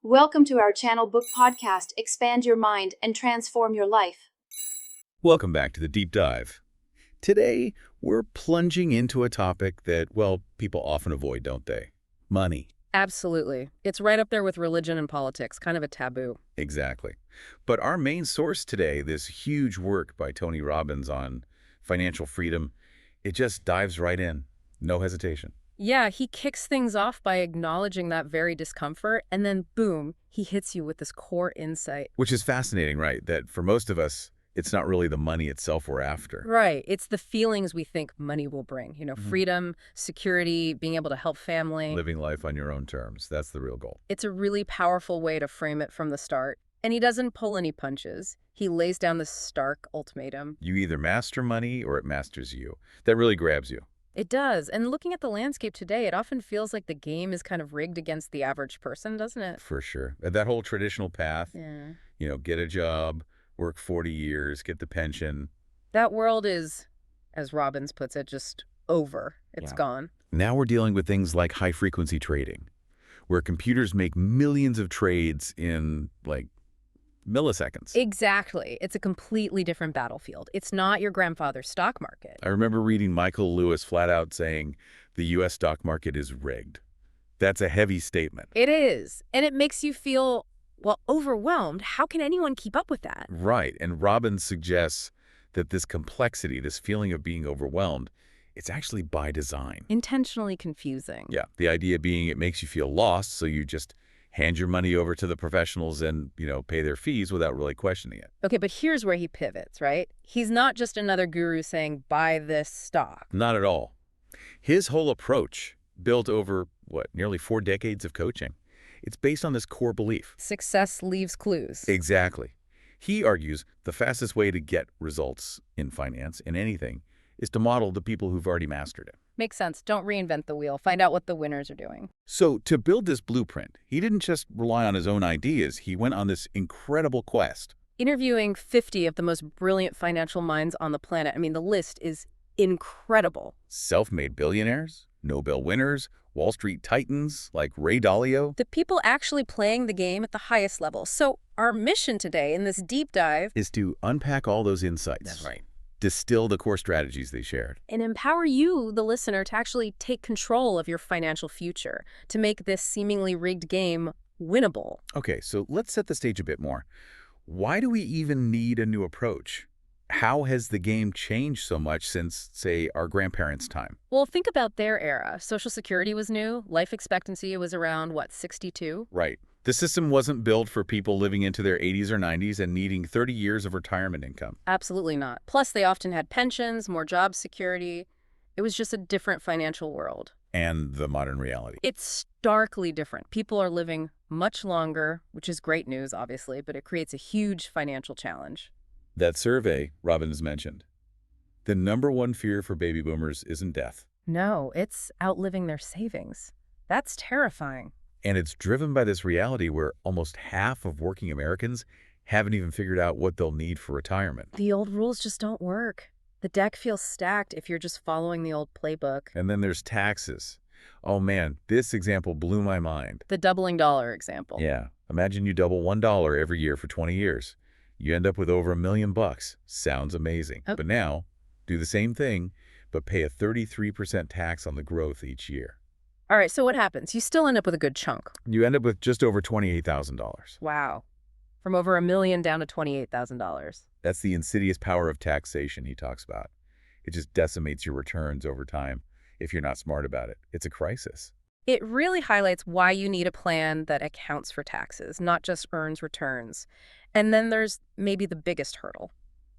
Welcome to our channel Book Podcast. Expand your mind and transform your life. Welcome back to the Deep Dive. Today, we're plunging into a topic that, well, people often avoid, don't they? Money. Absolutely. It's right up there with religion and politics, kind of a taboo. Exactly. But our main source today, this huge work by Tony Robbins on financial freedom, it just dives right in. No hesitation. Yeah, he kicks things off by acknowledging that very discomfort, and then boom, he hits you with this core insight. Which is fascinating, right? That for most of us, it's not really the money itself we're after. Right. It's the feelings we think money will bring. Freedom, security, being able to help family. Living life on your own terms. That's the real goal. It's a really powerful way to frame it from the start. And he doesn't pull any punches. He lays down this stark ultimatum. You either master money or it masters you. That really grabs you. It does. And looking at the landscape today, it often feels like the game is kind of rigged against the average person, doesn't it? For sure. That whole traditional path, get a job, work 40 years, get the pension. That world is, as Robbins puts it, just over. It's gone. Now we're dealing with things like high-frequency trading, where computers make millions of trades in, milliseconds. Exactly. It's a completely different battlefield. It's not your grandfather's stock market. I remember reading Michael Lewis flat out saying the U.S. stock market is rigged. That's a heavy statement. It is. And it makes you feel, overwhelmed. How can anyone keep up with that? Right. And Robbins suggests that this complexity, this feeling of being overwhelmed, it's actually by design. Intentionally confusing. Yeah. The idea being it makes you feel lost, so you just hand your money over to the professionals and, pay their fees without really questioning it. Okay, but here's where he pivots, right? He's not just another guru saying, buy this stock. Not at all. His whole approach, built over, nearly 4 decades of coaching, it's based on this core belief. Success leaves clues. Exactly. He argues the fastest way to get results in finance, in anything, is to model the people who've already mastered it. Makes sense. Don't reinvent the wheel. Find out what the winners are doing. So to build this blueprint, he didn't just rely on his own ideas. He went on this incredible quest. Interviewing 50 of the most brilliant financial minds on the planet. I mean, the list is incredible. Self-made billionaires, Nobel winners, Wall Street titans like Ray Dalio. The people actually playing the game at the highest level. So our mission today in this deep dive is to unpack all those insights. That's right. Distill the core strategies they shared. And empower you, the listener, to actually take control of your financial future, to make this seemingly rigged game winnable. Okay, so let's set the stage a bit more. Why do we even need a new approach? How has the game changed so much since, say, our grandparents' time? Well, think about their era. Social Security was new. Life expectancy was around, 62? Right. The system wasn't built for people living into their 80s or 90s and needing 30 years of retirement income. Absolutely not. Plus, they often had pensions, more job security. It was just a different financial world. And the modern reality. It's starkly different. People are living much longer, which is great news, obviously, but it creates a huge financial challenge. That survey Robbins mentioned, the #1 fear for baby boomers isn't death. No, it's outliving their savings. That's terrifying. And it's driven by this reality where almost half of working Americans haven't even figured out what they'll need for retirement. The old rules just don't work. The deck feels stacked if you're just following the old playbook. And then there's taxes. Oh man, this example blew my mind. The doubling dollar example. Yeah. Imagine you double $1 every year for 20 years. You end up with over $1 million. Sounds amazing. Oh. But now, do the same thing, but pay a 33% tax on the growth each year. All right, so what happens? You still end up with a good chunk. You end up with just over $28,000. Wow. From over $1 million down to $28,000. That's the insidious power of taxation he talks about. It just decimates your returns over time if you're not smart about it. It's a crisis. It really highlights why you need a plan that accounts for taxes, not just earns returns. And then there's maybe the biggest hurdle.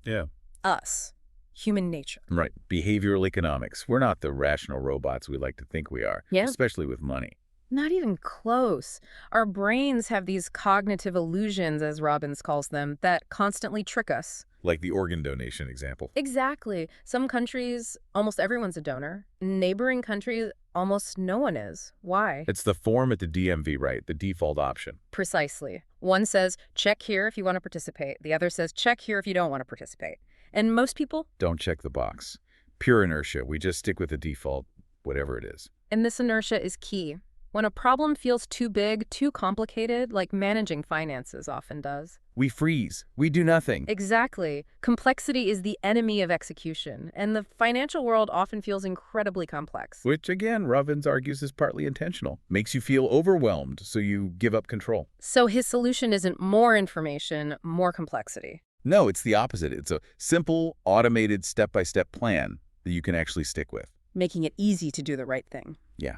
Yeah. Us. Human nature. Right. Behavioral economics. We're not the rational robots we like to think we are, especially with money. Not even close. Our brains have these cognitive illusions, as Robbins calls them, that constantly trick us. Like the organ donation example. Exactly. Some countries, almost everyone's a donor. Neighboring countries, almost no one is. Why? It's the form at the DMV, right? The default option. Precisely. One says, check here if you want to participate. The other says, check here if you don't want to participate. And most people don't check the box. Pure inertia. We just stick with the default, whatever it is. And this inertia is key. When a problem feels too big, too complicated, like managing finances often does. We freeze. We do nothing. Exactly. Complexity is the enemy of execution, and the financial world often feels incredibly complex. Which, again, Robbins argues is partly intentional. Makes you feel overwhelmed, so you give up control. So his solution isn't more information, more complexity. No, it's the opposite. It's a simple, automated, step-by-step plan that you can actually stick with. Making it easy to do the right thing. Yeah.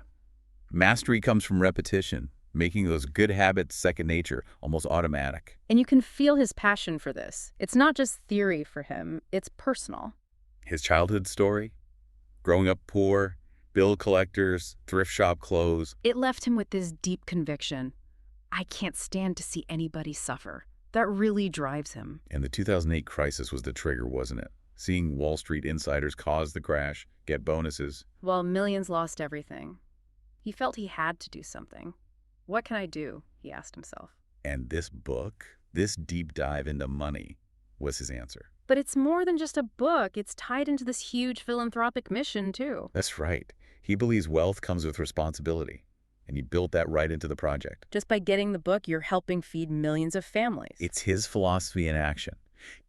Mastery comes from repetition, making those good habits second nature, almost automatic. And you can feel his passion for this. It's not just theory for him, it's personal. His childhood story, growing up poor, bill collectors, thrift shop clothes. It left him with this deep conviction. I can't stand to see anybody suffer. That really drives him. And the 2008 crisis was the trigger, wasn't it? Seeing Wall Street insiders cause the crash, get bonuses. While millions lost everything, he felt he had to do something. What can I do? He asked himself. And this book, this deep dive into money, was his answer. But it's more than just a book. It's tied into this huge philanthropic mission, too. That's right. He believes wealth comes with responsibility, and he built that right into the project. Just by getting the book, you're helping feed millions of families. It's his philosophy in action.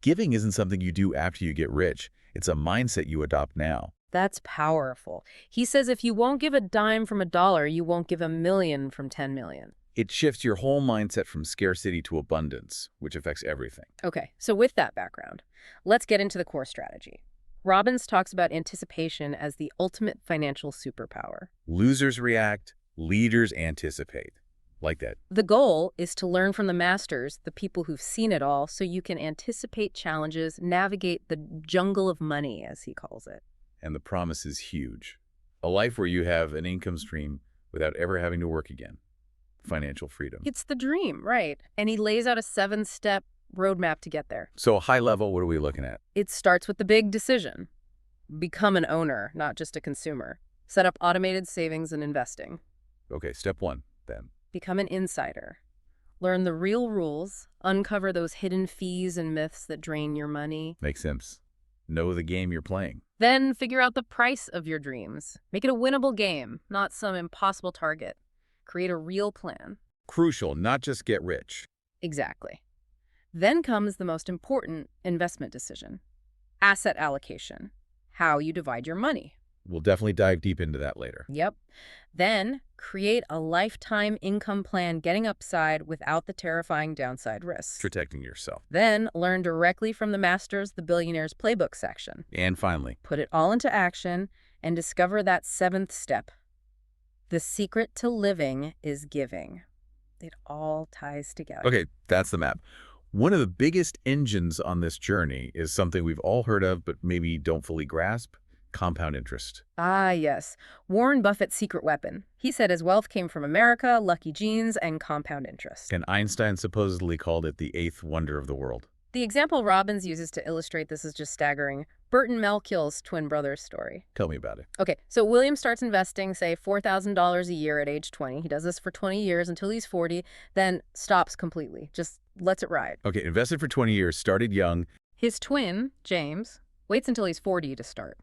Giving isn't something you do after you get rich. It's a mindset you adopt now. That's powerful. He says if you won't give a dime from a dollar, you won't give a million from 10 million. It shifts your whole mindset from scarcity to abundance, which affects everything. Okay, so with that background, let's get into the core strategy. Robbins talks about anticipation as the ultimate financial superpower. Losers react, leaders anticipate. Like that. The goal is to learn from the masters, the people who've seen it all, so you can anticipate challenges, navigate the jungle of money, as he calls it. And the promise is huge. A life where you have an income stream without ever having to work again. Financial freedom. It's the dream, right? And he lays out a 7-step roadmap to get there. So high level, what are we looking at? It starts with the big decision. Become an owner, not just a consumer. Set up automated savings and investing. Okay, step 1, then. Become an insider. Learn the real rules. Uncover those hidden fees and myths that drain your money. Makes sense. Know the game you're playing. Then figure out the price of your dreams. Make it a winnable game, not some impossible target. Create a real plan. Crucial, not just get rich. Exactly. Then comes the most important investment decision. Asset allocation. How you divide your money. We'll definitely dive deep into that later. Yep. Then create a lifetime income plan getting upside without the terrifying downside risks. Protecting yourself. Then learn directly from the masters, the billionaires playbook section. And finally, Put it all into action and discover that 7th step. The secret to living is giving. It all ties together. okay, that's the map. One of the biggest engines on this journey is something we've all heard of, but maybe don't fully grasp: compound interest. Ah, yes. Warren Buffett's secret weapon. He said his wealth came from America, lucky genes, and compound interest. And Einstein supposedly called it the 8th wonder of the world. The example Robbins uses to illustrate this is just staggering. Burt and Malkiel's twin brothers story. Tell me about it. Okay, so William starts investing, say, $4,000 a year at age 20. He does this for 20 years until he's 40, then stops completely. Just lets it ride. Okay, invested for 20 years, started young. His twin, James, waits until he's 40 to start.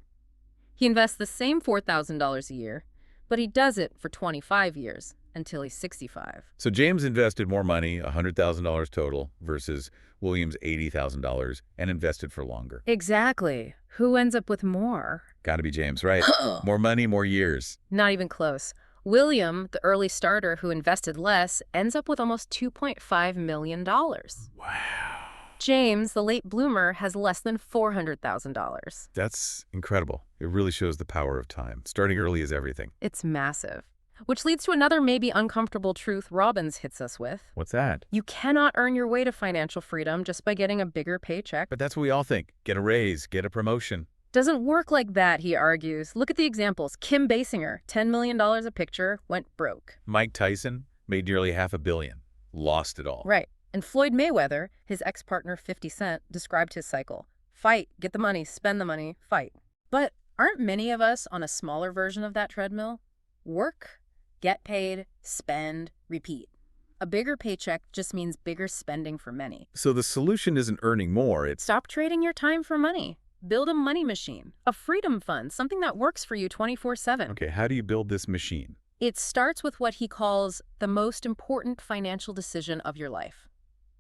He invests the same $4,000 a year, but he does it for 25 years until he's 65. So James invested more money, $100,000 total, versus William's $80,000, and invested for longer. Exactly. Who ends up with more? Gotta be James, right? More money, more years. Not even close. William, the early starter who invested less, ends up with almost $2.5 million. Wow. James, the late bloomer, has less than $400,000. That's incredible. It really shows the power of time. Starting early is everything. It's massive. Which leads to another maybe uncomfortable truth Robbins hits us with. What's that? You cannot earn your way to financial freedom just by getting a bigger paycheck. But that's what we all think. Get a raise, get a promotion. Doesn't work like that, he argues. Look at the examples. Kim Basinger, $10 million a picture, went broke. Mike Tyson made nearly $500 million. Lost it all. Right. And Floyd Mayweather, his ex-partner 50 Cent, described his cycle. Fight, get the money, spend the money, fight. But aren't many of us on a smaller version of that treadmill? Work, get paid, spend, repeat. A bigger paycheck just means bigger spending for many. So the solution isn't earning more, it's... Stop trading your time for money. Build a money machine, a freedom fund, something that works for you 24/7. Okay, how do you build this machine? It starts with what he calls the most important financial decision of your life.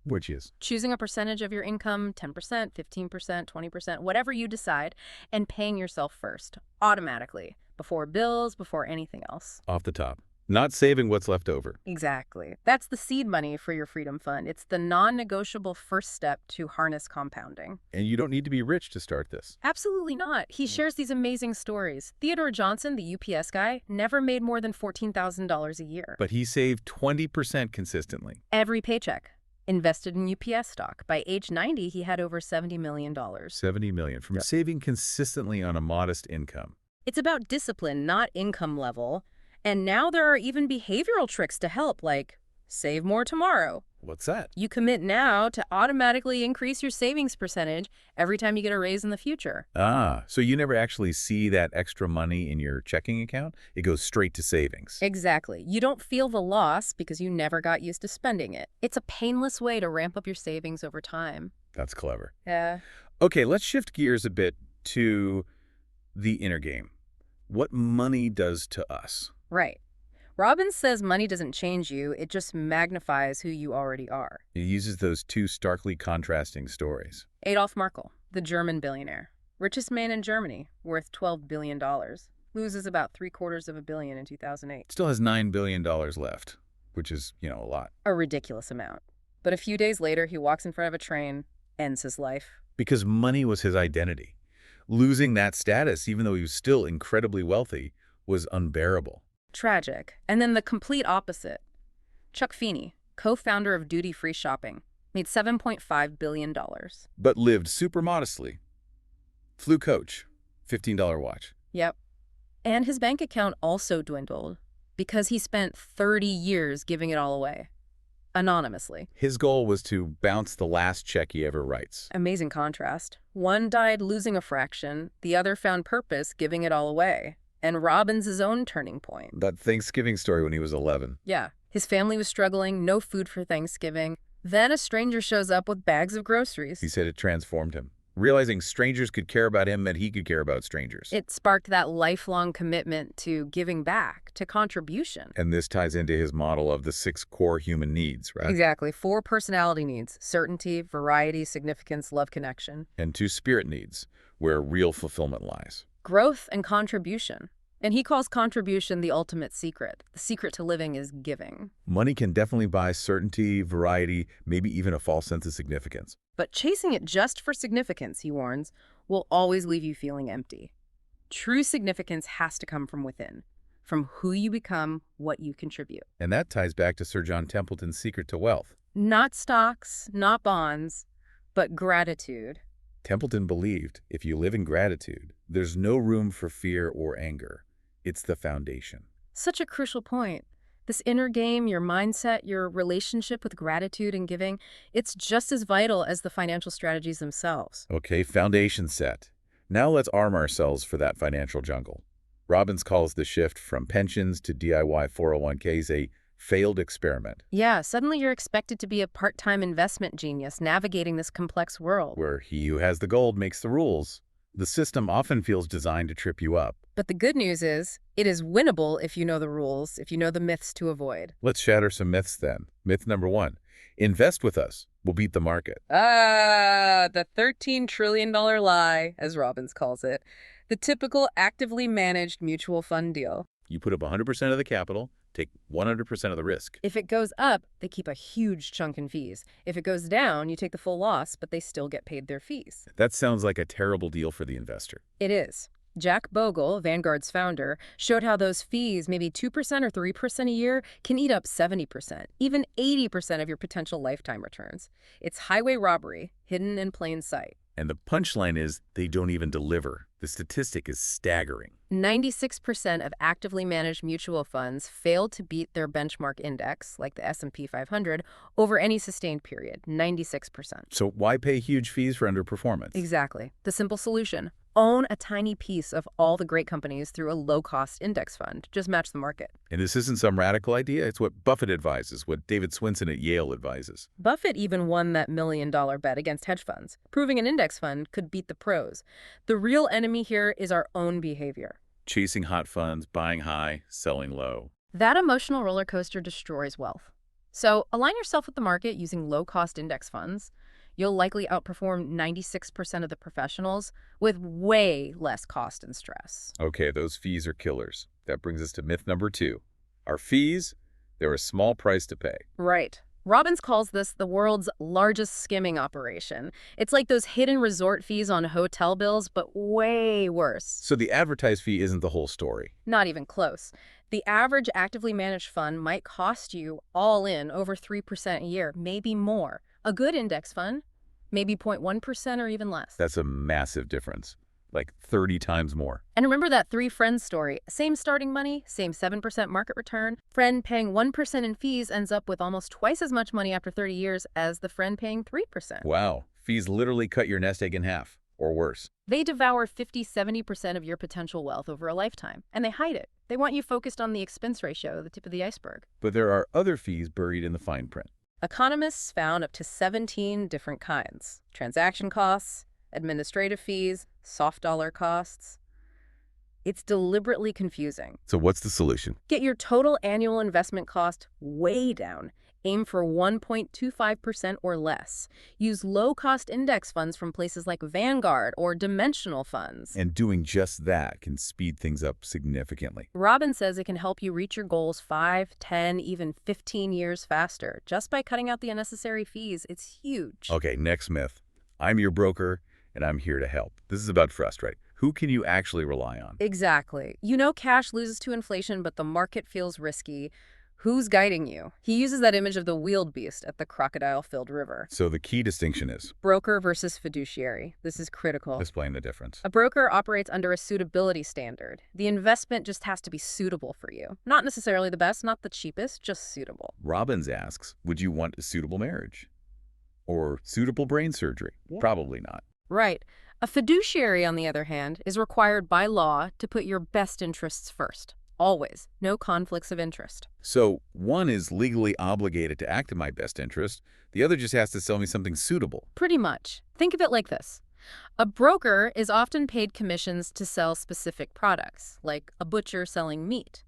Which is? Choosing a percentage of your income, 10%, 15%, 20%, whatever you decide, and paying yourself first, automatically, before bills, before anything else. Off the top. Not saving what's left over. Exactly. That's the seed money for your freedom fund. It's the non-negotiable first step to harness compounding. And you don't need to be rich to start this. Absolutely not. He shares these amazing stories. Theodore Johnson, the UPS guy, never made more than $14,000 a year. But he saved 20% consistently. Every paycheck. Invested in UPS stock. By age 90, he had over $70 million. $70 million from saving consistently on a modest income. It's about discipline, not income level. And now there are even behavioral tricks to help, like save more tomorrow. What's that? You commit now to automatically increase your savings percentage every time you get a raise in the future. Ah, so you never actually see that extra money in your checking account? It goes straight to savings. Exactly. You don't feel the loss because you never got used to spending it. It's a painless way to ramp up your savings over time. That's clever. Yeah. Okay, let's shift gears a bit to the inner game. What money does to us. Right. Robbins says money doesn't change you, it just magnifies who you already are. He uses those two starkly contrasting stories. Adolf Merkel, the German billionaire, richest man in Germany, worth $12 billion, loses about $750 million in 2008. Still has $9 billion left, which is, a lot. A ridiculous amount. But a few days later, he walks in front of a train, ends his life. Because money was his identity. Losing that status, even though he was still incredibly wealthy, was unbearable. Tragic. And then the complete opposite. Chuck Feeney, co-founder of duty-free shopping, made $7.5 billion. But lived super modestly. Flew coach, $15 watch. Yep. And his bank account also dwindled because he spent 30 years giving it all away. Anonymously. His goal was to bounce the last check he ever writes. Amazing contrast. One died losing a fraction, the other found purpose giving it all away. And Robbins' own turning point. That Thanksgiving story when he was 11. Yeah. His family was struggling, no food for Thanksgiving. Then a stranger shows up with bags of groceries. He said it transformed him. Realizing strangers could care about him meant he could care about strangers. It sparked that lifelong commitment to giving back, to contribution. And this ties into his model of the 6 core human needs, right? Exactly. 4 personality needs: certainty, variety, significance, love, connection. And 2 spirit needs, where real fulfillment lies. Growth and contribution. And he calls contribution the ultimate secret. The secret to living is giving. Money can definitely buy certainty, variety, maybe even a false sense of significance. But chasing it just for significance, he warns, will always leave you feeling empty. True significance has to come from within, from who you become, what you contribute. And that ties back to Sir John Templeton's secret to wealth. Not stocks, not bonds, but gratitude. Templeton believed if you live in gratitude, there's no room for fear or anger. It's the foundation. Such a crucial point. This inner game, your mindset, your relationship with gratitude and giving, it's just as vital as the financial strategies themselves. Okay, foundation set. Now let's arm ourselves for that financial jungle. Robbins calls the shift from pensions to DIY 401ks a failed experiment. Yeah, suddenly you're expected to be a part-time investment genius navigating this complex world. Where he who has the gold makes the rules. The system often feels designed to trip you up. But the good news is, it is winnable if you know the rules, if you know the myths to avoid. Let's shatter some myths then. Myth number 1. Invest with us. We'll beat the market. The $13 trillion lie, as Robbins calls it. The typical actively managed mutual fund deal. You put up 100% of the capital, take 100% of the risk. If it goes up, they keep a huge chunk in fees. If it goes down, you take the full loss, but they still get paid their fees. That sounds like a terrible deal for the investor. It is. Jack Bogle, Vanguard's founder, showed how those fees, maybe 2% or 3% a year, can eat up 70%, even 80% of your potential lifetime returns. It's highway robbery, hidden in plain sight. And the punchline is they don't even deliver. The statistic is staggering. 96% of actively managed mutual funds failed to beat their benchmark index, like the S&P 500, over any sustained period. 96%. So why pay huge fees for underperformance? Exactly. The simple solution: own a tiny piece of all the great companies through a low-cost index fund. Just match the market. And this isn't some radical idea. It's what Buffett advises, what David Swinson at Yale advises. Buffett even won that $1 million bet against hedge funds, proving an index fund could beat the pros. The real enemy here is our own behavior. Chasing hot funds, buying high, selling low. That emotional roller coaster destroys wealth. So align yourself with the market using low-cost index funds. You'll likely outperform 96% of the professionals with way less cost and stress. Okay, those fees are killers. That brings us to myth number 2. Our fees, they're a small price to pay. Right. Robbins calls this the world's largest skimming operation. It's like those hidden resort fees on hotel bills, but way worse. So the advertised fee isn't the whole story. Not even close. The average actively managed fund might cost you all in over 3% a year, maybe more. A good index fund, maybe 0.1% or even less. That's a massive difference, like 30 times more. And remember that 3 friends story. Same starting money, same 7% market return. Friend paying 1% in fees ends up with almost twice as much money after 30 years as the friend paying 3%. Wow, fees literally cut your nest egg in half, or worse. They devour 50–70% of your potential wealth over a lifetime, and they hide it. They want you focused on the expense ratio, the tip of the iceberg. But there are other fees buried in the fine print. Economists found up to 17 different kinds: transaction costs, administrative fees, soft dollar costs. It's deliberately confusing. So what's the solution? Get your total annual investment cost way down. Aim for 1.25% or less. Use low-cost index funds from places like Vanguard or dimensional funds. And doing just that can speed things up significantly. Robbins says it can help you reach your goals 5, 10, even 15 years faster just by cutting out the unnecessary fees. It's huge. Okay, next myth. I'm your broker, and I'm here to help. This is about trust, right? Who can you actually rely on? Exactly. You know cash loses to inflation, but the market feels risky. Who's guiding you? He uses that image of the wheeled beast at the crocodile-filled river. So the key distinction is? Broker versus fiduciary. This is critical. Explain the difference. A broker operates under a suitability standard. The investment just has to be suitable for you. Not necessarily the best, not the cheapest, just suitable. Robbins asks, would you want a suitable marriage? Or suitable brain surgery? Yeah. Probably not. Right. A fiduciary, on the other hand, is required by law to put your best interests first. Always. No conflicts of interest. So one is legally obligated to act in my best interest. The other just has to sell me something suitable. Pretty much. Think of it like this. A broker is often paid commissions to sell specific products, like a butcher selling meat.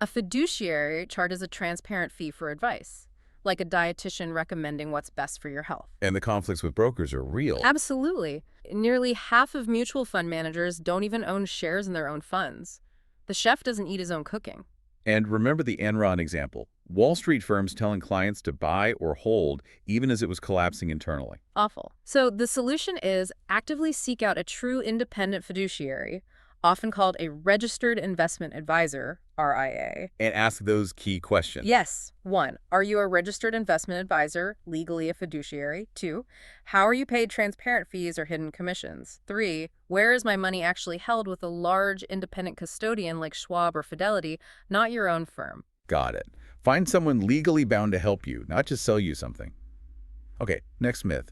A fiduciary charges a transparent fee for advice, like a dietitian recommending what's best for your health. And the conflicts with brokers are real. Absolutely. Nearly half of mutual fund managers don't even own shares in their own funds. The chef doesn't eat his own cooking. And remember the Enron example. Wall Street firms telling clients to buy or hold even as it was collapsing internally. Awful. So the solution is actively seek out a true independent fiduciary, often called a registered investment advisor, RIA. And ask those key questions. Yes. 1. Are you a registered investment advisor, legally a fiduciary? 2. How are you paid transparent fees or hidden commissions? 3. Where is my money actually held with a large independent custodian like Schwab or Fidelity, not your own firm? Got it. Find someone legally bound to help you, not just sell you something. Okay, next myth.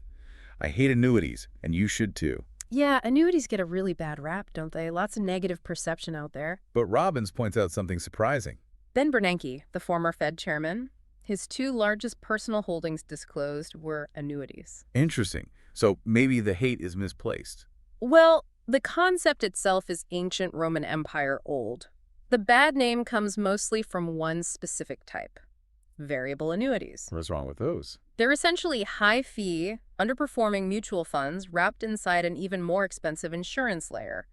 I hate annuities, and you should too. Yeah, annuities get a really bad rap, don't they? Lots of negative perception out there. But Robbins points out something surprising. Ben Bernanke, the former Fed chairman, his 2 largest personal holdings disclosed were annuities. Interesting. So maybe the hate is misplaced. Well, the concept itself is ancient Roman Empire old. The bad name comes mostly from one specific type: variable annuities. What's wrong with those? They're essentially high-fee, underperforming mutual funds wrapped inside an even more expensive insurance layer.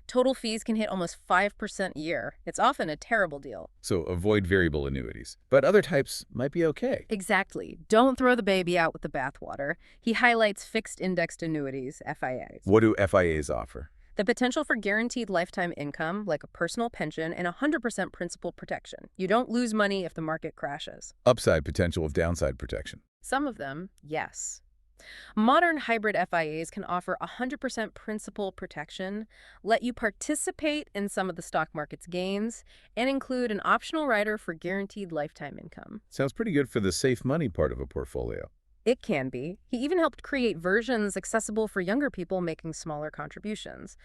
Total fees can hit almost 5% a year. It's often a terrible deal. So avoid variable annuities. But other types might be okay. Exactly. Don't throw the baby out with the bathwater. He highlights fixed-indexed annuities, FIAs. What do FIAs offer? The potential for guaranteed lifetime income, like a personal pension, and 100% principal protection. You don't lose money if the market crashes. Upside potential with downside protection. Some of them, yes. Modern hybrid FIAs can offer 100% principal protection, let you participate in some of the stock market's gains, and include an optional rider for guaranteed lifetime income. Sounds pretty good for the safe money part of a portfolio. It can be. He even helped create versions accessible for younger people making smaller contributions.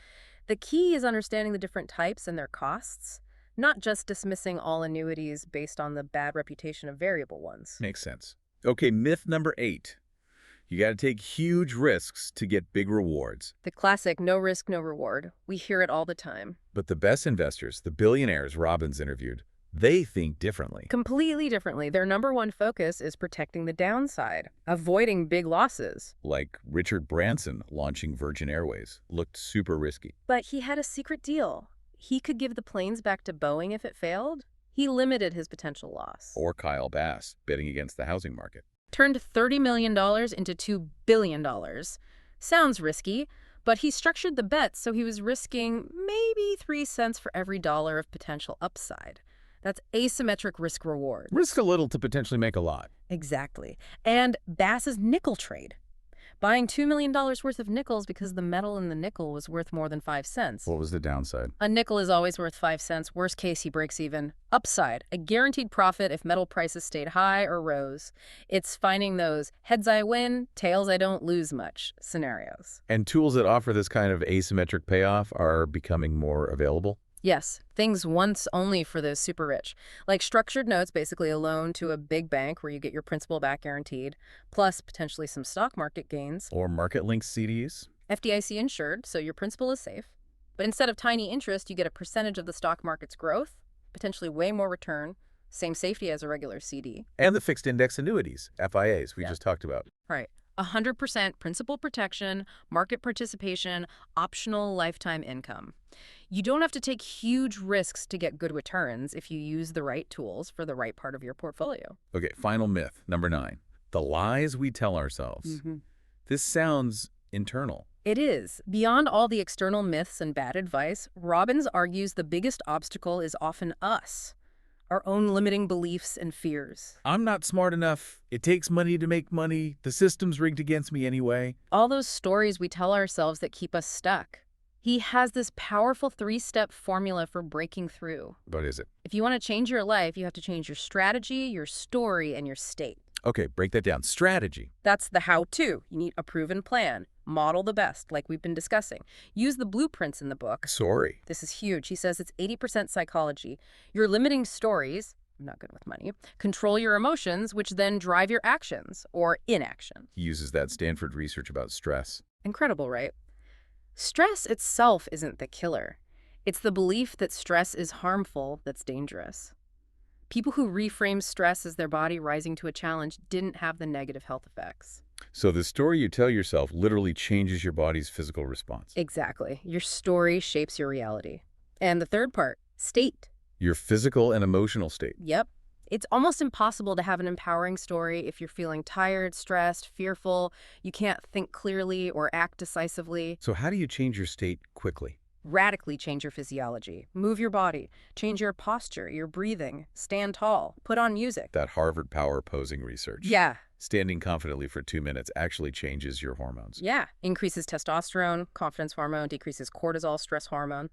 The key is understanding the different types and their costs, not just dismissing all annuities based on the bad reputation of variable ones. Makes sense. Okay, myth number 8. You got to take huge risks to get big rewards. The classic no risk, no reward. We hear it all the time. But the best investors, the billionaires Robbins interviewed, They think differently. Completely differently. Their number one focus is protecting the downside, avoiding big losses. Like Richard Branson launching Virgin Airways. Looked super risky. But he had a secret deal. He could give the planes back to Boeing if it failed. He limited his potential loss. Or Kyle Bass betting against the housing market. Turned $30 million into $2 billion. Sounds risky, but he structured the bet so he was risking maybe 3 cents for every dollar of potential upside. That's asymmetric risk-reward. Risk a little to potentially make a lot. Exactly. And Bass's nickel trade. Buying $2 million worth of nickels because the metal in the nickel was worth more than 5 cents. What was the downside? A nickel is always worth 5 cents. Worst case, he breaks even. Upside, a guaranteed profit if metal prices stayed high or rose. It's finding those heads I win, tails I don't lose much scenarios. And tools that offer this kind of asymmetric payoff are becoming more available? Yes, things once only for those super rich. Like structured notes, basically a loan to a big bank where you get your principal back guaranteed, plus potentially some stock market gains. Or market-linked CDs? FDIC insured, so your principal is safe. But instead of tiny interest, you get a percentage of the stock market's growth, potentially way more return, same safety as a regular CD. And the fixed index annuities, FIAs, we Yeah. just talked about. Right. 100% principal protection, market participation, optional lifetime income. You don't have to take huge risks to get good returns if you use the right tools for the right part of your portfolio. Okay, final myth, number 9. The lies we tell ourselves. This sounds internal. It is. Beyond all the external myths and bad advice, Robbins argues the biggest obstacle is often us, our own limiting beliefs and fears. I'm not smart enough. It takes money to make money. The system's rigged against me anyway. All those stories we tell ourselves that keep us stuck. He has this powerful 3-step formula for breaking through. What is it? If you want to change your life, you have to change your strategy, your story, and your state. Okay, break that down. Strategy. That's the how-to. You need a proven plan. Model the best, like we've been discussing. Use the blueprints in the book. Sorry. This is huge. He says it's 80% psychology. Your limiting stories, I'm not good with money, control your emotions, which then drive your actions or inaction. He uses that Stanford research about stress. Incredible, right? Stress itself isn't the killer. It's the belief that stress is harmful that's dangerous. People who reframe stress as their body rising to a challenge didn't have the negative health effects. So the story you tell yourself literally changes your body's physical response. Exactly. Your story shapes your reality. And the third part, state. Your physical and emotional state. Yep. It's almost impossible to have an empowering story if you're feeling tired, stressed, fearful, you can't think clearly or act decisively. So how do you change your state quickly? Radically change your physiology. Move your body. Change your posture, your breathing. Stand tall. Put on music. That Harvard power posing research. Yeah. Standing confidently for 2 minutes actually changes your hormones. Yeah. Increases testosterone, confidence hormone, decreases cortisol, stress hormone.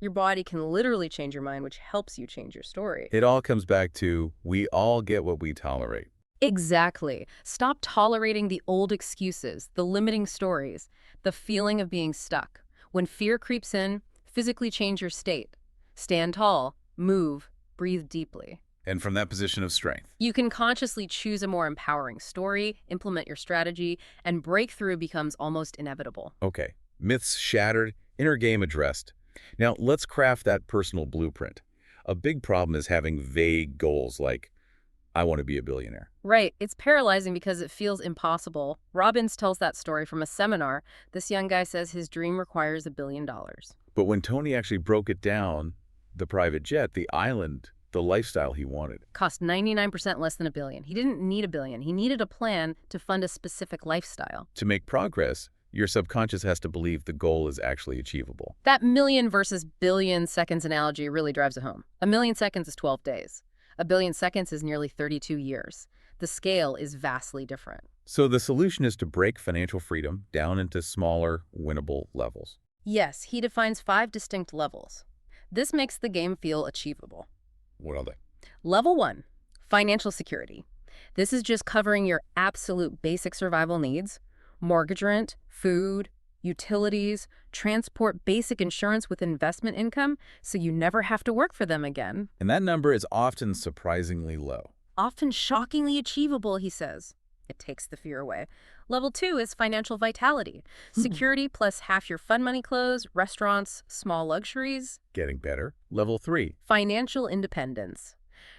Your body can literally change your mind, which helps you change your story. It all comes back to we all get what we tolerate. Exactly. Stop tolerating the old excuses, the limiting stories, the feeling of being stuck. When fear creeps in, physically change your state. Stand tall, move, breathe deeply. And from that position of strength. You can consciously choose a more empowering story, implement your strategy, and breakthrough becomes almost inevitable. Okay, myths shattered, inner game addressed. Now, let's craft that personal blueprint. A big problem is having vague goals like, I want to be a billionaire. Right. It's paralyzing because it feels impossible. Robbins tells that story from a seminar. This young guy says his dream requires $1 billion. But when Tony actually broke it down, the private jet, the island, the lifestyle he wanted. Cost 99% less than $1 billion. He didn't need $1 billion. He needed a plan to fund a specific lifestyle. To make progress, your subconscious has to believe the goal is actually achievable. That million versus billion seconds analogy really drives it home. 1 million seconds is 12 days. 1 billion seconds is nearly 32 years. The scale is vastly different. So the solution is to break financial freedom down into smaller, winnable levels. Yes, he defines 5 distinct levels. This makes the game feel achievable. What are they? Level 1, financial security. This is just covering your absolute basic survival needs. Mortgage rent, food, utilities, transport, basic insurance with investment income, so you never have to work for them again. And that number is often surprisingly low. Often shockingly achievable, he says. It takes the fear away. Level 2 is financial vitality. Security plus half your fun money clothes, restaurants, small luxuries. Getting better. Level 3. Financial independence.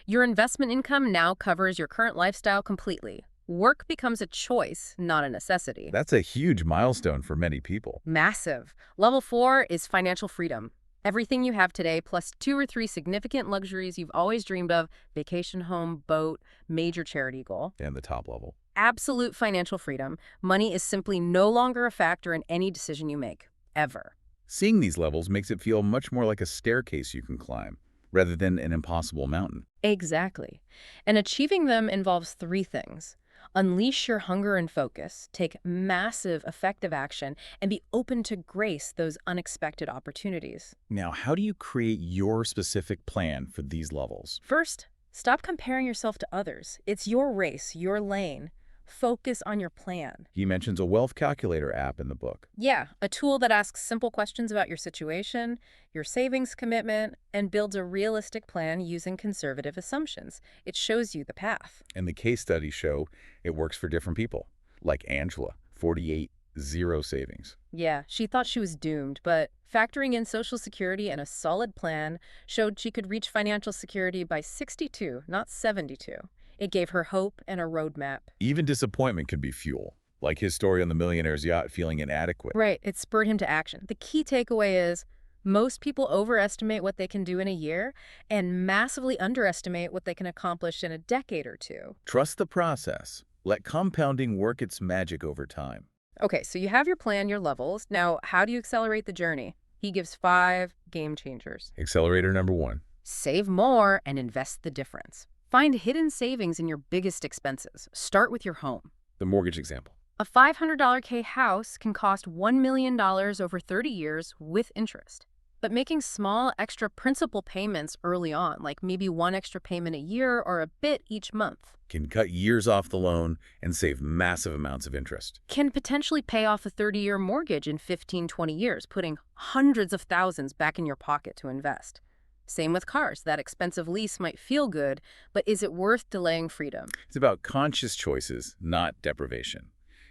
Your investment income now covers your current lifestyle completely. Work becomes a choice, not a necessity. That's a huge milestone for many people. Massive. Level 4 is financial freedom. Everything you have today, plus 2 or 3 significant luxuries you've always dreamed of: vacation home, boat, major charity goal. And the top level. Absolute financial freedom. Money is simply no longer a factor in any decision you make, ever. Seeing these levels makes it feel much more like a staircase you can climb, rather than an impossible mountain. Exactly. And achieving them involves 3 things. Unleash your hunger and focus, take massive, effective action, and be open to grace those unexpected opportunities. Now, how do you create your specific plan for these levels? First, stop comparing yourself to others. It's your race, your lane. Focus on your plan. He mentions a wealth calculator app in the book. Yeah, a tool that asks simple questions about your situation, your savings commitment, and builds a realistic plan using conservative assumptions. It shows you the path. And the case studies show it works for different people, like Angela, 48, zero savings. Yeah, she thought she was doomed, but factoring in Social Security and a solid plan showed she could reach financial security by 62, not 72. It gave her hope and a roadmap. Even disappointment can be fuel, like his story on the millionaire's yacht feeling inadequate. Right, it spurred him to action. The key takeaway is most people overestimate what they can do in a year and massively underestimate what they can accomplish in a decade or 2. Trust the process. Let compounding work its magic over time. Okay, so you have your plan, your levels. Now, how do you accelerate the journey? He gives 5 game changers. Accelerator number 1. Save more and invest the difference. Find hidden savings in your biggest expenses. Start with your home. The mortgage example. A $500 K house can cost $1 million over 30 years with interest. But making small extra principal payments early on, like maybe 1 extra payment a year or a bit each month, Can cut years off the loan and save massive amounts of interest. can potentially pay off a 30-year mortgage in 15, 20 years, putting hundreds of thousands back in your pocket to invest. Same with cars. That expensive lease might feel good, but is it worth delaying freedom? It's about conscious choices, not deprivation.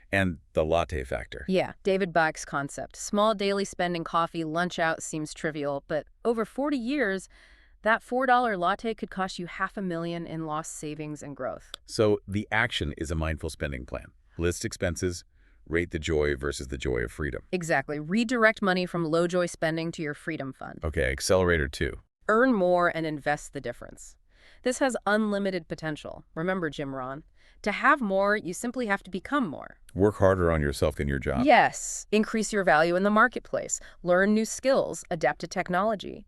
And the latte factor. Yeah, David Bach's concept. Small daily spending coffee, lunch out seems trivial, but over 40 years, that $4 latte could cost you $500,000 in lost savings and growth. So the action is a mindful spending plan. List expenses, rate the joy versus the joy of freedom. Exactly. Redirect money from low-joy spending to your freedom fund. Okay, accelerator 2. Earn more and invest the difference. This has unlimited potential. Remember Jim Rohn. To have more, you simply have to become more. Work harder on yourself than your job. Yes. Increase your value in the marketplace. Learn new skills. Adapt to technology.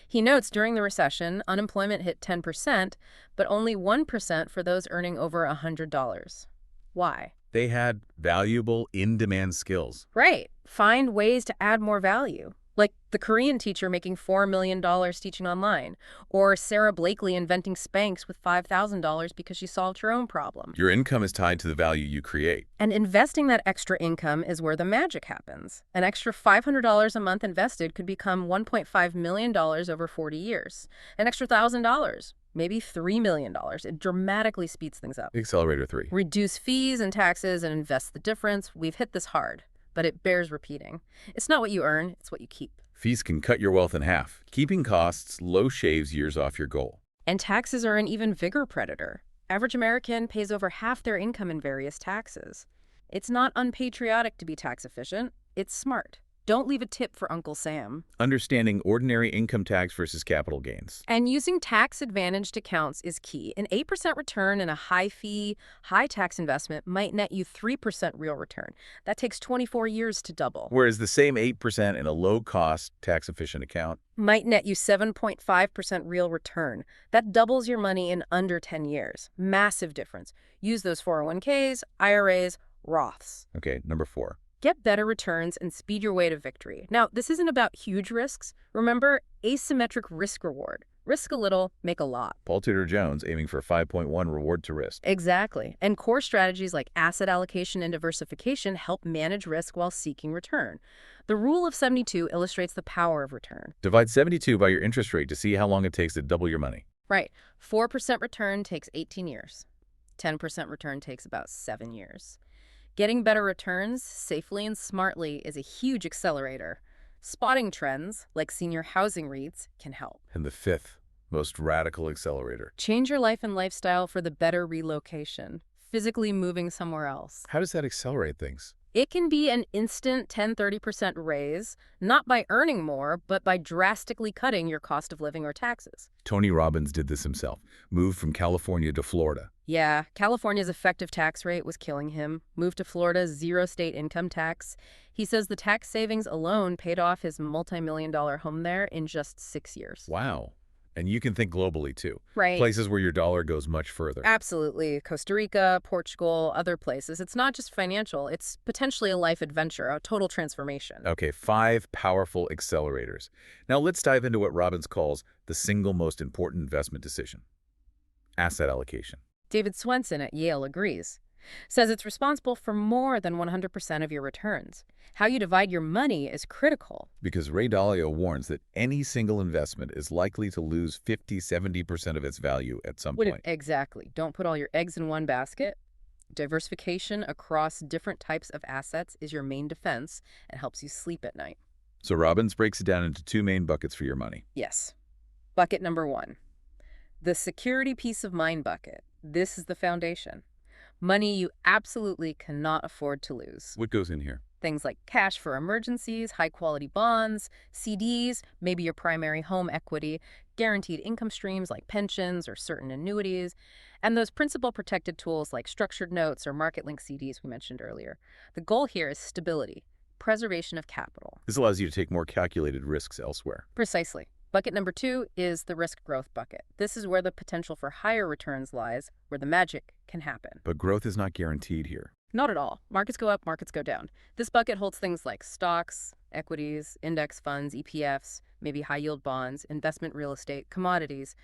He notes during the recession, unemployment hit 10%, but only 1% for those earning over $100. Why? They had valuable, in-demand skills. Right. Find ways to add more value. Like the Korean teacher making $4 million teaching online, or Sarah Blakely inventing Spanx with $5,000 because she solved her own problem. Your income is tied to the value you create. And investing that extra income is where the magic happens. An extra $500 a month invested could become $1.5 million over 40 years. An extra $1,000, maybe $3 million. It dramatically speeds things up. Accelerator 3. Reduce fees and taxes and invest the difference. We've hit this hard, but it bears repeating. It's not what you earn, it's what you keep. Fees can cut your wealth in half. Keeping costs low shaves years off your goal. And taxes are an even bigger predator. Average American pays over half their income in various taxes. It's not unpatriotic to be tax efficient. It's smart. Don't leave a tip for Uncle Sam. Understanding ordinary income tax versus capital gains. And using tax-advantaged accounts is key. An 8% return in a high-fee, high-tax investment might net you 3% real return. That takes 24 years to double. Whereas the same 8% in a low-cost, tax-efficient account Might net you 7.5% real return. That doubles your money in under 10 years. Massive difference. Use those 401ks, IRAs, Roths. Okay, number 4. Get better returns and speed your way to victory. Now, this isn't about huge risks. Remember, asymmetric risk reward. Risk a little, make a lot. Paul Tudor Jones aiming for 5.1 reward to risk. Exactly. And core strategies like asset allocation and diversification help manage risk while seeking return. The rule of 72 illustrates the power of return. Divide 72 by your interest rate to see how long it takes to double your money. Right. 4% return takes 18 years. 10% return takes about 7 years. Getting better returns safely and smartly is a huge accelerator. Spotting trends, like senior housing REITs, can help. And the fifth, most radical accelerator. Change your life and lifestyle for the better relocation, physically moving somewhere else. How does that accelerate things? It can be an instant 10–30% raise, not by earning more, but by drastically cutting your cost of living or taxes. Tony Robbins did this himself, moved from California to Florida. Yeah, California's effective tax rate was killing him. Moved to Florida's zero state income tax. He says the tax savings alone paid off his multi-million-dollar home there in just 6 years. Wow. And you can think globally, too. Right. Places where your dollar goes much further. Absolutely. Costa Rica, Portugal, other places. It's not just financial. It's potentially a life adventure, a total transformation. Okay, 5 powerful accelerators. Now let's dive into what Robbins calls the single most important investment decision: asset allocation. David Swensen at Yale agrees. Says it's responsible for more than 100% of your returns. How you divide your money is critical. Because Ray Dalio warns that any single investment is likely to lose 50–70% of its value at some point. Exactly. Don't put all your eggs in one basket. Diversification across different types of assets is your main defense and helps you sleep at night. So Robbins breaks it down into 2 main buckets for your money. Yes. Bucket number 1. The security peace of mind bucket. This is the foundation. Money you absolutely cannot afford to lose. What goes in here? Things like cash for emergencies, high-quality bonds, CDs, maybe your primary home equity, guaranteed income streams like pensions or certain annuities, and those principal-protected tools like structured notes or market-linked CDs we mentioned earlier. The goal here is stability, preservation of capital. This allows you to take more calculated risks elsewhere. Precisely. Bucket number 2 is the risk growth bucket. This is where the potential for higher returns lies, where the magic can happen. But growth is not guaranteed here. Not at all. Markets go up, markets go down. This bucket holds things like stocks, equities, index funds, ETFs, maybe high-yield bonds, investment real estate, commodities,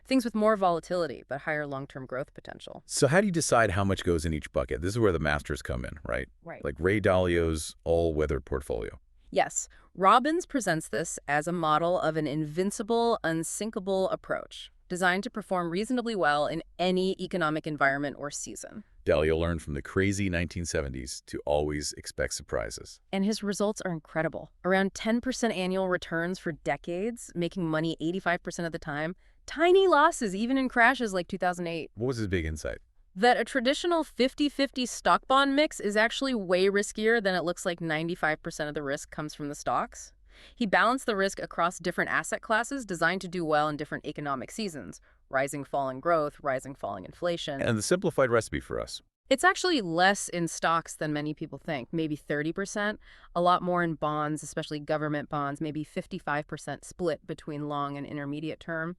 things with more volatility but higher long-term growth potential. So how do you decide how much goes in each bucket? This is where the masters come in, right? Right. Like Ray Dalio's all-weather portfolio. Yes. Robbins presents this as a model of an invincible, unsinkable approach, designed to perform reasonably well in any economic environment or season. Dalio learned from the crazy 1970s to always expect surprises. And his results are incredible. Around 10% annual returns for decades, making money 85% of the time. Tiny losses, even in crashes like 2008. What was his big insight? That a traditional 50-50 stock bond mix is actually way riskier than it looks like. 95% of the risk comes from the stocks. He balanced the risk across different asset classes designed to do well in different economic seasons. Rising, falling growth, rising, falling inflation. And the simplified recipe for us. It's actually less in stocks than many people think, maybe 30%, a lot more in bonds, especially government bonds, maybe 55% split between long and intermediate term,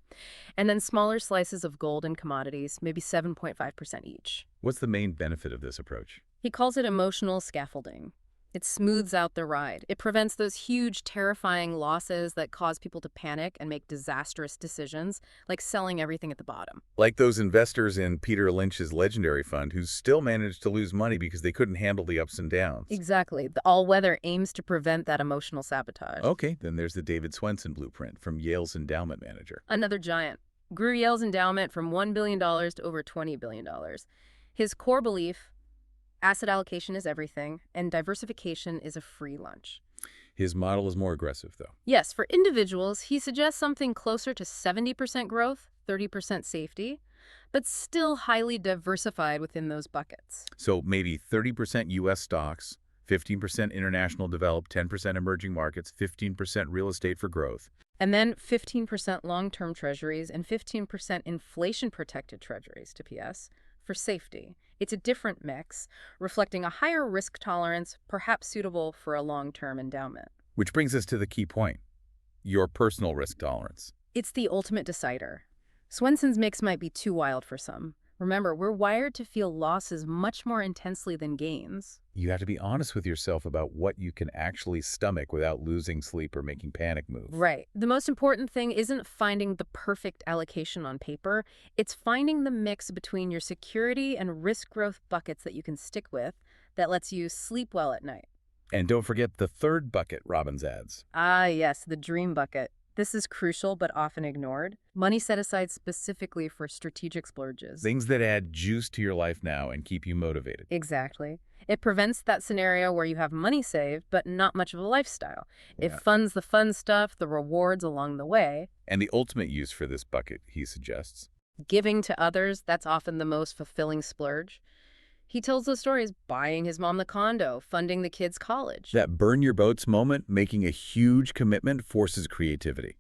and then smaller slices of gold and commodities, maybe 7.5% each. What's the main benefit of this approach? He calls it emotional scaffolding. It smooths out the ride. It prevents those huge, terrifying losses that cause people to panic and make disastrous decisions, like selling everything at the bottom. Like those investors in Peter Lynch's legendary fund who still managed to lose money because they couldn't handle the ups and downs. Exactly. The all-weather aims to prevent that emotional sabotage. Okay, then there's the David Swensen blueprint from Yale's endowment manager. Another giant. Grew Yale's endowment from $1 billion to over $20 billion. His core belief: asset allocation is everything, and diversification is a free lunch. His model is more aggressive, though. Yes, for individuals, he suggests something closer to 70% growth, 30% safety, but still highly diversified within those buckets. So maybe 30% U.S. stocks, 15% international developed, 10% emerging markets, 15% real estate for growth. And then 15% long-term treasuries and 15% inflation-protected treasuries, to PS, for safety. It's a different mix, reflecting a higher risk tolerance, perhaps suitable for a long-term endowment. Which brings us to the key point: your personal risk tolerance. It's the ultimate decider. Swensen's mix might be too wild for some. Remember, we're wired to feel losses much more intensely than gains. You have to be honest with yourself about what you can actually stomach without losing sleep or making panic moves. Right. The most important thing isn't finding the perfect allocation on paper. It's finding the mix between your security and risk growth buckets that you can stick with that lets you sleep well at night. And don't forget the third bucket Robbins adds. Ah, yes, the dream bucket. This is crucial but often ignored. Money set aside specifically for strategic splurges. Things that add juice to your life now and keep you motivated. Exactly. It prevents that scenario where you have money saved, but not much of a lifestyle. It Yeah. funds the fun stuff, the rewards along the way. And the ultimate use for this bucket, he suggests. Giving to others, that's often the most fulfilling splurge. He tells those stories, buying his mom the condo, funding the kids' college. That burn your boats moment, making a huge commitment, forces creativity.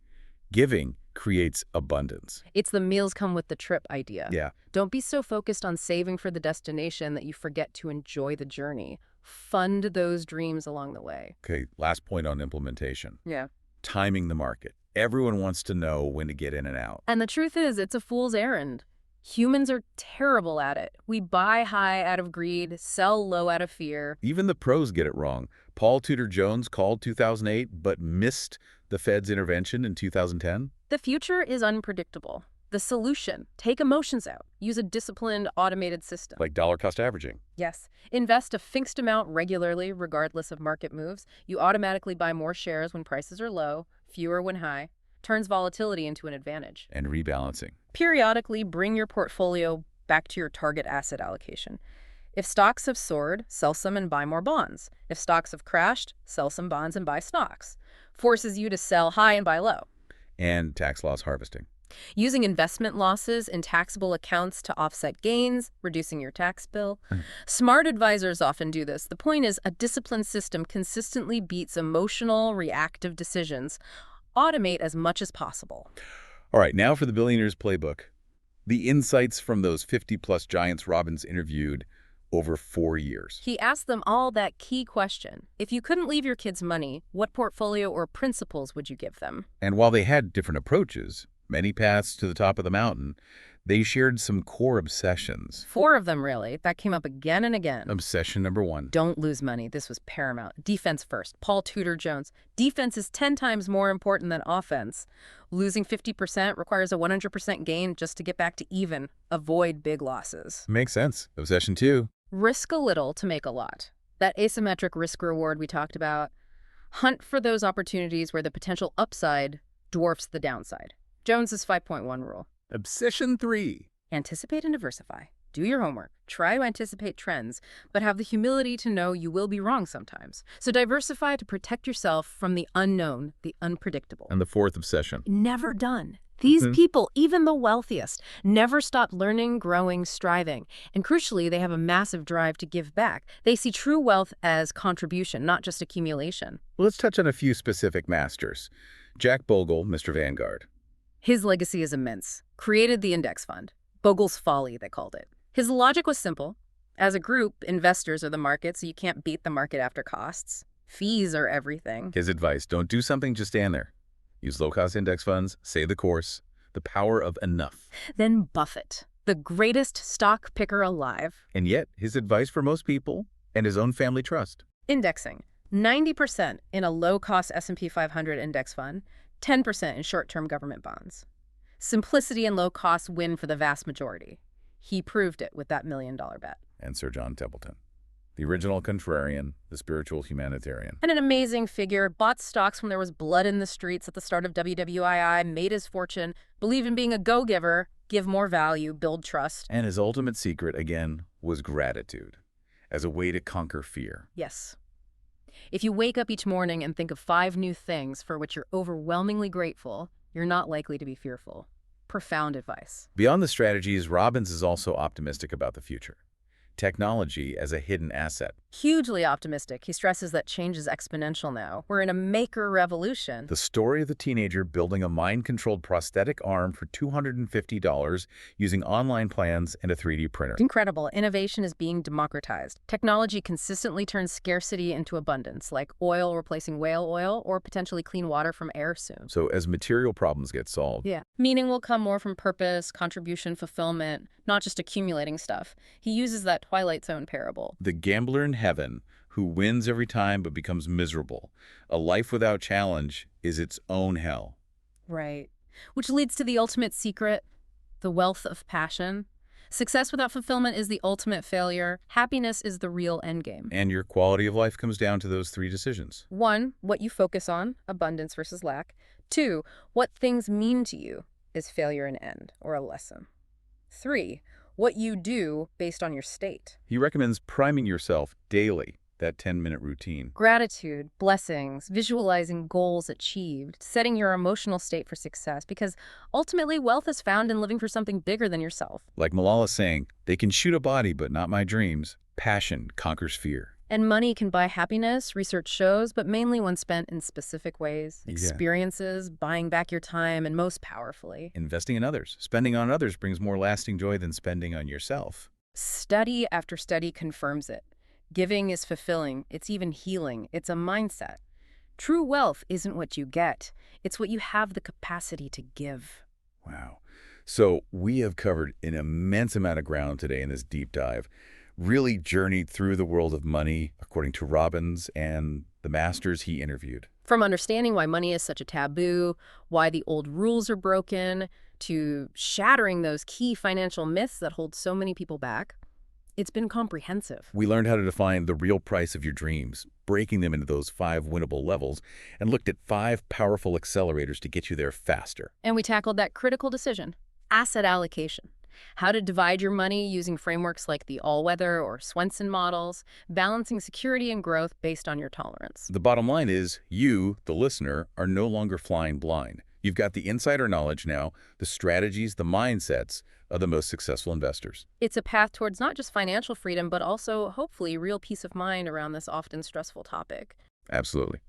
Giving creates abundance. It's the meals come with the trip idea. Yeah. Don't be so focused on saving for the destination that you forget to enjoy the journey. Fund those dreams along the way. Okay, last point on implementation. Yeah. Timing the market. Everyone wants to know when to get in and out. And the truth is, it's a fool's errand. Humans are terrible at it. We buy high out of greed, sell low out of fear. Even the pros get it wrong. Paul Tudor Jones called 2008, but missed the Fed's intervention in 2010. The future is unpredictable. The solution, take emotions out. Use a disciplined, automated system. Like dollar cost averaging. Yes. Invest a fixed amount regularly, regardless of market moves. You automatically buy more shares when prices are low, fewer when high. Turns volatility into an advantage. And rebalancing. Periodically, bring your portfolio back to your target asset allocation. If stocks have soared, sell some and buy more bonds. If stocks have crashed, sell some bonds and buy stocks. Forces you to sell high and buy low. And tax loss harvesting. Using investment losses in taxable accounts to offset gains, reducing your tax bill. Smart advisors often do this. The point is, a disciplined system consistently beats emotional, reactive decisions. Automate as much as possible. All right, now for the Billionaires Playbook. The insights from those 50-plus giants Robbins interviewed over 4 years. He asked them all that key question. If you couldn't leave your kids money, what portfolio or principles would you give them? And while they had different approaches, many paths to the top of the mountain, they shared some core obsessions. 4 of them, really. That came up again and again. Obsession number 1. Don't lose money. This was paramount. Defense first. Paul Tudor Jones. Defense is 10 times more important than offense. Losing 50% requires a 100% gain just to get back to even. Avoid big losses. Makes sense. Obsession 2. Risk a little to make a lot. That asymmetric risk reward we talked about. Hunt for those opportunities where the potential upside dwarfs the downside. Jones's 5.1 rule. Obsession 3. Anticipate and diversify. Do your homework. Try to anticipate trends, but have the humility to know you will be wrong sometimes. So diversify to protect yourself from the unknown, the unpredictable. And the 4th obsession. Never done. These people, even the wealthiest, never stop learning, growing, striving. And crucially, they have a massive drive to give back. They see true wealth as contribution, not just accumulation. Well, let's touch on a few specific masters. Jack Bogle, Mr. Vanguard. His legacy is immense. Created the index fund. Bogle's folly, they called it. His logic was simple. As a group, investors are the market, so you can't beat the market after costs. Fees are everything. His advice, don't do something, just stand there. Use low-cost index funds, say the course, the power of enough. Then Buffett, the greatest stock picker alive. And yet, his advice for most people and his own family trust. Indexing. 90% in a low-cost S&P 500 index fund, 10% in short-term government bonds. Simplicity and low cost win for the vast majority. He proved it with that $1 million bet. And Sir John Templeton, the original contrarian, the spiritual humanitarian. And an amazing figure, bought stocks when there was blood in the streets at the start of WWII, made his fortune, believed in being a go-giver, give more value, build trust. And his ultimate secret, again, was gratitude, as a way to conquer fear. Yes. If you wake up each morning and think of 5 new things for which you're overwhelmingly grateful, you're not likely to be fearful. Profound advice. Beyond the strategies, Robbins is also optimistic about the future. Technology as a hidden asset. Hugely optimistic. He stresses that change is exponential now. We're in a maker revolution. The story of the teenager building a mind-controlled prosthetic arm for $250 using online plans and a 3D printer. Incredible. Innovation is being democratized. Technology consistently turns scarcity into abundance, like oil replacing whale oil or potentially clean water from air soon. So as material problems get solved, Meaning will come more from purpose, contribution, fulfillment, not just accumulating stuff. He uses that Twilight Zone parable. the gambler in heaven who wins every time but becomes miserable. A life without challenge is its own hell. Right. Which leads to the ultimate secret, the wealth of passion. Success without fulfillment is the ultimate failure. Happiness is the real endgame. And your quality of life comes down to those 3 decisions. 1, what you focus on, abundance versus lack. 2, what things mean to you, is failure an end or a lesson. 3, what you do based on your state. He recommends priming yourself daily, that 10-minute routine. Gratitude, blessings, visualizing goals achieved, setting your emotional state for success, because ultimately wealth is found in living for something bigger than yourself. Like Malala saying, they can shoot a body, but not my dreams. Passion conquers fear. And money can buy happiness, research shows, but mainly when spent in specific ways. Yeah. Experiences, buying back your time, and most powerfully, Investing in others. Spending on others brings more lasting joy than spending on yourself. study after study confirms it. Giving is fulfilling, it's even healing, it's a mindset. True wealth isn't what you get, it's what you have the capacity to give. Wow. So we have covered an immense amount of ground today in this deep dive. Really journeyed through the world of money, according to Robbins and the masters he interviewed. From understanding why money is such a taboo, why the old rules are broken, to shattering those key financial myths that hold so many people back, it's been comprehensive. We learned how to define the real price of your dreams, breaking them into those 5 winnable levels, and looked at 5 powerful accelerators to get you there faster. And we tackled that critical decision, asset allocation. How to divide your money using frameworks like the all-weather or Swenson models, balancing security and growth based on your tolerance. The bottom line is, you, the listener, are no longer flying blind. You've got the insider knowledge now, the strategies, the mindsets of the most successful investors. It's a path towards not just financial freedom, but also, hopefully, real peace of mind around this often stressful topic. Absolutely.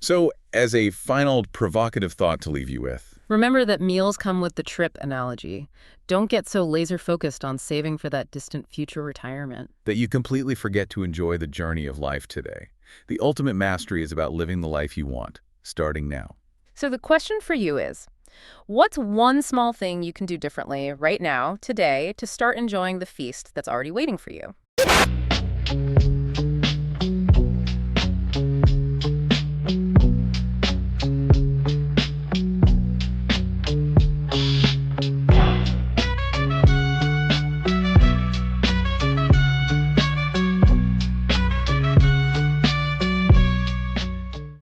So, as a final provocative thought to leave you with, Remember that meals come with the trip analogy. Don't get so laser-focused on saving for that distant future retirement. that you completely forget to enjoy the journey of life today. The ultimate mastery is about living the life you want, starting now. So the question for you is, what's one small thing you can do differently right now, today, to start enjoying the feast that's already waiting for you?